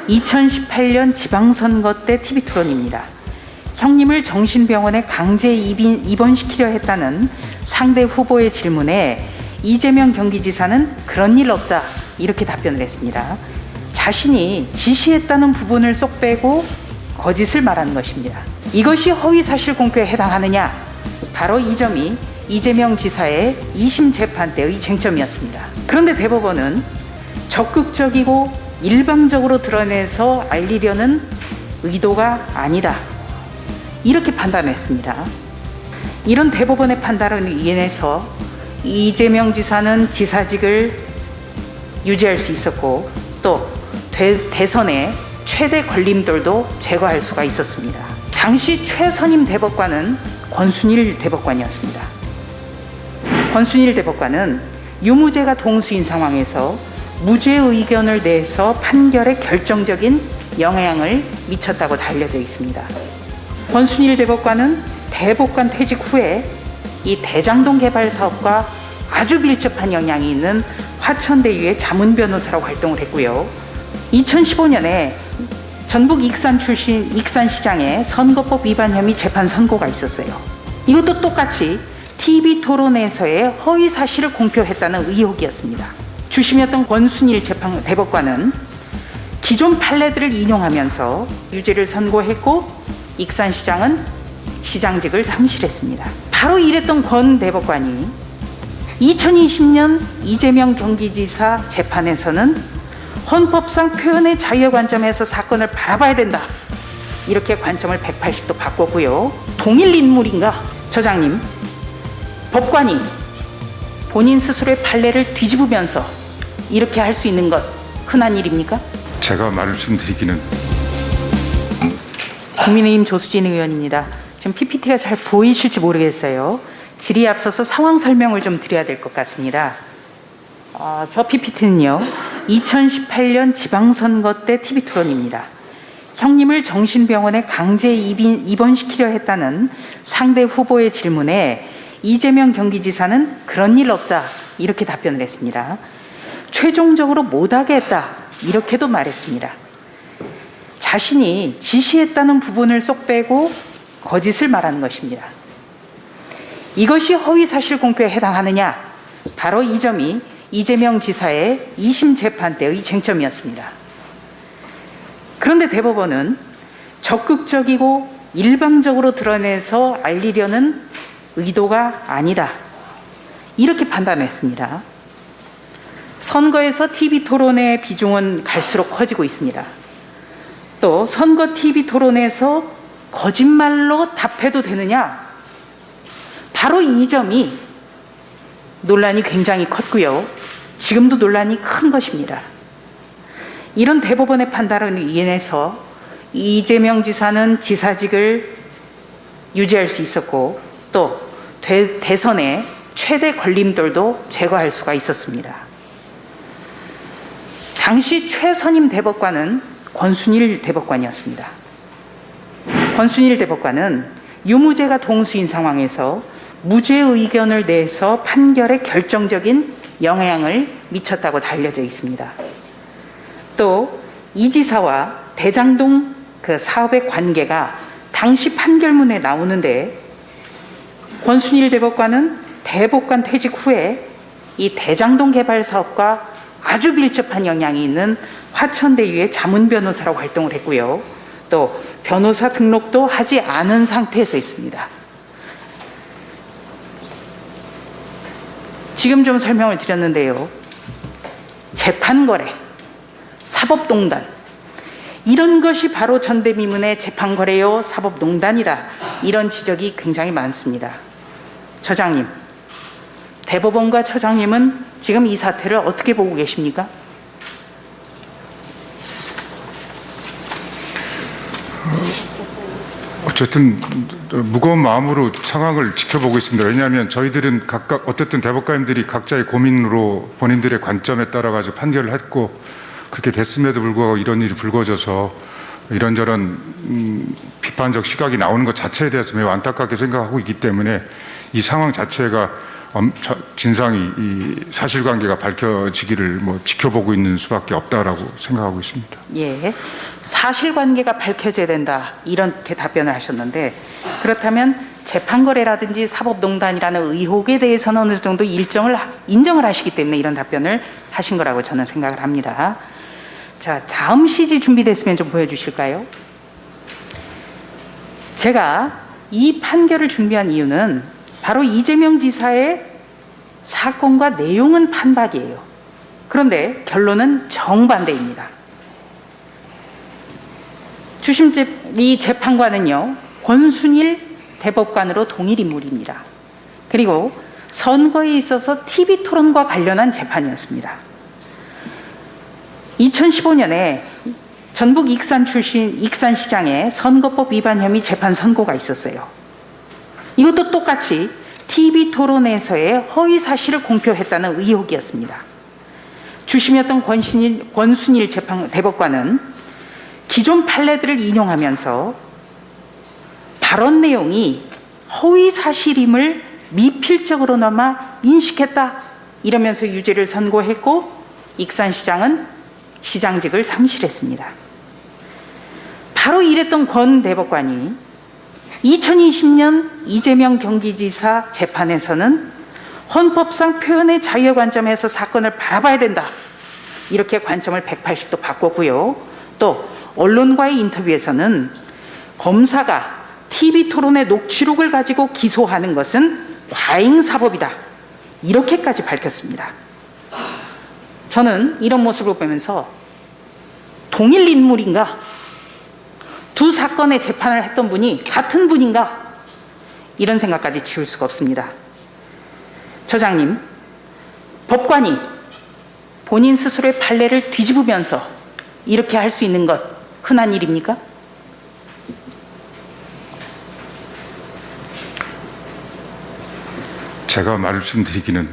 2018년 지방선거 때 TV토론입니다. 형님을 정신병원에 강제 입원시키려 했다는 상대 후보의 질문에 이재명 경기지사는 그런 일 없다 이렇게 답변을 했습니다. 자신이 지시했다는 부분을 쏙 빼고 거짓을 말하는 것입니다. 이것이 허위사실 공표에 해당하느냐? 바로 이 점이 이재명 지사의 2심 재판 때의 쟁점이었습니다. 그런데 대법원은 적극적이고 일방적으로 드러내서 알리려는 의도가 아니다 이렇게 판단했습니다. 이런 대법원의 판단으로 인해서 이재명 지사는 지사직을 유지할 수 있었고 또 대선의 최대 걸림돌도 제거할 수가 있었습니다. 당시 최선임 대법관은 권순일 대법관이었습니다. 권순일 대법관은 유무죄가 동수인 상황에서 무죄 의견을 내서 판결에 결정적인 영향을 미쳤다고 알려져 있습니다. 권순일 대법관은 대법관 퇴직 후에 이 대장동 개발 사업과 아주 밀접한 영향이 있는 화천대유의 자문 변호사로 활동을 했고요. 2015년에 전북 익산시장에 선거법 위반 혐의 재판 선고가 있었어요. 이것도 똑같이 TV토론에서의 허위 사실을 공표했다는 의혹이었습니다. 주심이었던 권순일 대법관은 기존 판례들을 인용하면서 유죄를 선고했고 익산시장은 시장직을 상실했습니다. 바로 이랬던 권 대법관이 2020년 이재명 경기지사 재판에서는 헌법상 표현의 자유의 관점에서 사건을 바라봐야 된다 이렇게 관점을 180도 바꿨고요. 동일 인물인가? 저장님, 법관이 본인 스스로의 판례를 뒤집으면서 이렇게 할 수 있는 것 흔한 일입니까? 제가 말씀드리기는 국민의힘 조수진 의원입니다. 지금 PPT가 잘 보이실지 모르겠어요. 질의에 앞서서 상황 설명을 좀 드려야 될 것 같습니다. 저 PPT는요. 2018년 지방선거 때 TV토론입니다. 형님을 정신병원에 강제 입원시키려 했다는 상대 후보의 질문에 이재명 경기지사는 그런 일 없다 이렇게 답변을 했습니다. 최종적으로 못하게 했다 이렇게도 말했습니다. 자신이 지시했다는 부분을 쏙 빼고 거짓을 말하는 것입니다. 이것이 허위사실 공표에 해당하느냐? 바로 이 점이 이재명 지사의 2심 재판 때의 쟁점이었습니다. 그런데 대법원은 적극적이고 일방적으로 드러내서 알리려는 의도가 아니다 이렇게 판단했습니다. 선거에서 TV토론의 비중은 갈수록 커지고 있습니다. 또 선거 TV토론에서 거짓말로 답해도 되느냐? 바로 이 점이 논란이 굉장히 컸고요. 지금도 논란이 큰 것입니다. 이런 대법원의 판단으로 인해서 이재명 지사는 지사직을 유지할 수 있었고 또 대선의 최대 걸림돌도 제거할 수가 있었습니다. 당시 최선임 대법관은 권순일 대법관이었습니다. 권순일 대법관은 유무죄가 동수인 상황에서 무죄 의견을 내서 판결에 결정적인 영향을 미쳤다고 알려져 있습니다. 또 이 지사와 대장동 그 사업의 관계가 당시 판결문에 나오는데 권순일 대법관은 대법관 퇴직 후에 이 대장동 개발 사업과 아주 밀접한 영향이 있는 화천대유의 자문 변호사로 활동을 했고요. 또 변호사 등록도 하지 않은 상태에서 있습니다. 지금 좀 설명을 드렸는데요. 재판거래, 사법농단 이런 것이 바로 전대미문의 재판거래요 사법농단이다 이런 지적이 굉장히 많습니다. 처장님, 대법원과 처장님은 지금 이 사태를 어떻게 보고 계십니까? 어쨌든 무거운 마음으로 상황을 지켜보고 있습니다. 왜냐하면 저희들은 각각 어쨌든 대법관님들이 각자의 고민으로 본인들의 관점에 따라 가지고 판결을 했고 그렇게 됐음에도 불구하고 이런 일이 불거져서 이런저런 비판적 시각이 나오는 것 자체에 대해서 매우 안타깝게 생각하고 있기 때문에 이 상황 자체가 진상이 이 사실관계가 밝혀지기를 뭐 지켜보고 있는 수밖에 없다라고 생각하고 있습니다. 예, 사실관계가 밝혀져야 된다 이렇게 답변을 하셨는데 그렇다면 재판거래라든지 사법농단이라는 의혹에 대해서는 어느 정도 인정을 하시기 때문에 이런 답변을 하신 거라고 저는 생각을 합니다. 자, 다음 CG 준비됐으면 좀 보여주실까요? 제가 이 판결을 준비한 이유는 바로 이재명 지사의 사건과 내용은 판박이에요. 그런데 결론은 정반대입니다. 주심 이 재판관은요, 권순일 대법관으로 동일 인물입니다. 그리고 선거에 있어서 TV 토론과 관련한 재판이었습니다. 2015년에 전북 익산 출신 익산시장의 선거법 위반 혐의 재판 선고가 있었어요. 이것도 똑같이 TV 토론에서의 허위 사실을 공표했다는 의혹이었습니다. 주심이었던 권순일 대법관은 기존 판례들을 인용하면서 발언 내용이 허위 사실임을 미필적으로나마 인식했다 이러면서 유죄를 선고했고 익산시장은 시장직을 상실했습니다. 바로 이랬던 권 대법관이 2020년 이재명 경기지사 재판에서는 헌법상 표현의 자유의 관점에서 사건을 바라봐야 된다 이렇게 관점을 180도 바꿨고요. 또 언론과의 인터뷰에서는 검사가 TV 토론의 녹취록을 가지고 기소하는 것은 과잉사법이다 이렇게까지 밝혔습니다. 저는 이런 모습을 보면서 동일 인물인가? 두 사건의 재판을 했던 분이 같은 분인가? 이런 생각까지 지울 수가 없습니다. 처장님, 법관이 본인 스스로의 판례를 뒤집으면서 이렇게 할 수 있는 것 흔한 일입니까? 제가 말씀드리기는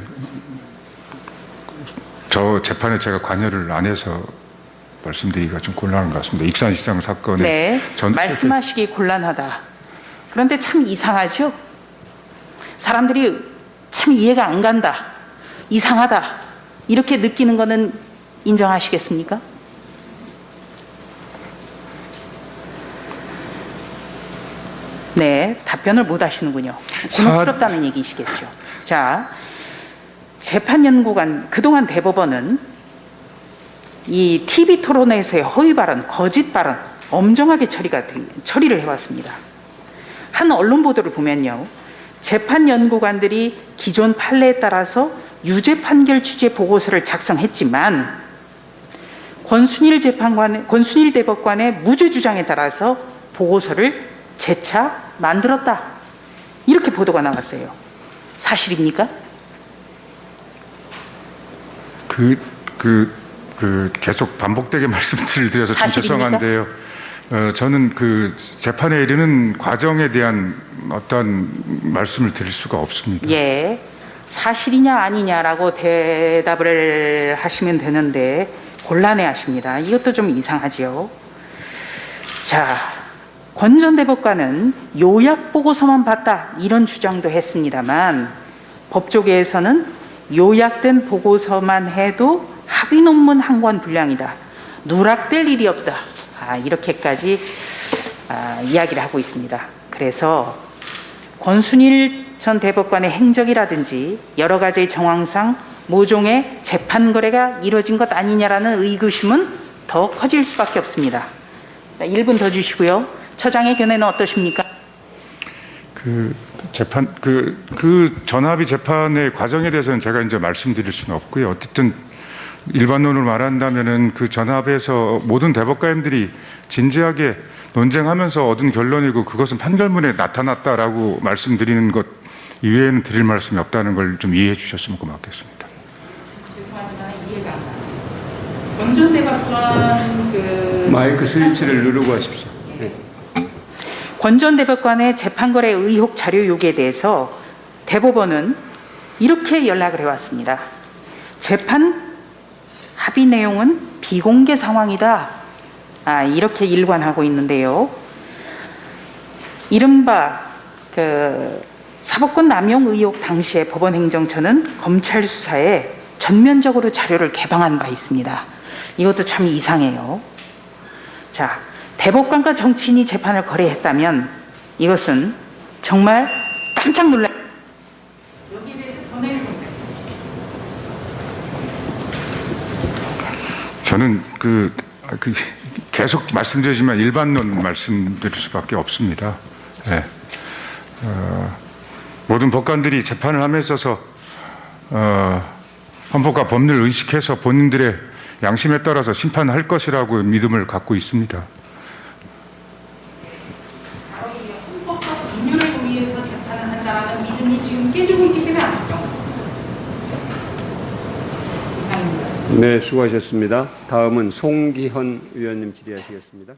저 재판에 제가 관여를 안 해서 말씀드리기가 좀 곤란한 것 같습니다. 익산시장 사건에 네, 말씀하시기 곤란하다. 그런데 참 이상하죠? 사람들이 참 이해가 안 간다, 이상하다 이렇게 느끼는 거는 인정하시겠습니까? 네, 답변을 못 하시는군요. 곤혹스럽다는 얘기시겠죠. 자, 재판연구관, 그동안 대법원은 이 TV 토론에서의 허위 발언, 거짓 발언 엄정하게 처리를 해왔습니다. 한 언론 보도를 보면요, 재판연구관들이 기존 판례에 따라서 유죄 판결 취지의 보고서를 작성했지만 권순일 대법관의 무죄 주장에 따라서 보고서를 재차 만들었다 이렇게 보도가 나왔어요. 사실입니까? 계속 반복되게 말씀을 드려서 좀 사실입니까? 죄송한데요. 저는 그 재판에 이르는 과정에 대한 어떤 말씀을 드릴 수가 없습니다. 예, 사실이냐 아니냐라고 대답을 하시면 되는데 곤란해하십니다. 이것도 좀 이상하지요. 자, 권 전 대법관은 요약 보고서만 봤다 이런 주장도 했습니다만 법조계에서는 요약된 보고서만 해도 합의 논문 한 권 분량이다, 누락될 일이 없다, 이렇게까지 이야기를 하고 있습니다. 그래서 권순일 전 대법관의 행적이라든지 여러 가지 정황상 모종의 재판 거래가 이루어진 것 아니냐라는 의구심은 더 커질 수밖에 없습니다. 1분 더 주시고요. 처장의 견해는 어떠십니까? 그 전합의 재판의 과정에 대해서는 제가 이제 말씀드릴 수는 없고요. 어쨌든 일반론으로 말한다면은 그 전합에서 모든 대법관님들이 진지하게 논쟁하면서 얻은 결론이고 그것은 판결문에 나타났다라고 말씀드리는 것 이외에는 드릴 말씀이 없다는 걸 좀 이해해 주셨으면 고맙겠습니다. 죄송하지만 이해가 안 가요. 권 전 대법관 마이크 스위치를 누르고 하십시오. 네. 권 전 대법관의 재판거래 의혹 자료 요구에 대해서 대법원은 이렇게 연락을 해왔습니다. 재판 합의 내용은 비공개 상황이다, 이렇게 일관하고 있는데요. 이른바 사법권 남용 의혹 당시에 법원행정처는 검찰 수사에 전면적으로 자료를 개방한 바 있습니다. 이것도 참 이상해요. 자, 대법관과 정치인이 재판을 거래했다면 이것은 정말 깜짝 놀라. 여기에 대해서 전해를 좀. 저는 계속 말씀드리지만 일반론 말씀드릴 수밖에 없습니다. 예. 모든 법관들이 재판을 함에 있어서 헌법과 법률을 의식해서 본인들의 양심에 따라서 심판할 것이라고 믿음을 갖고 있습니다. 헌법과 법률을 위해서 재판을 한다는 믿음이 지금 깨지고 있기 때문에 아쉽죠. 이상입니다. 네, 수고하셨습니다. 다음은 송기헌 의원님 질의하시겠습니다.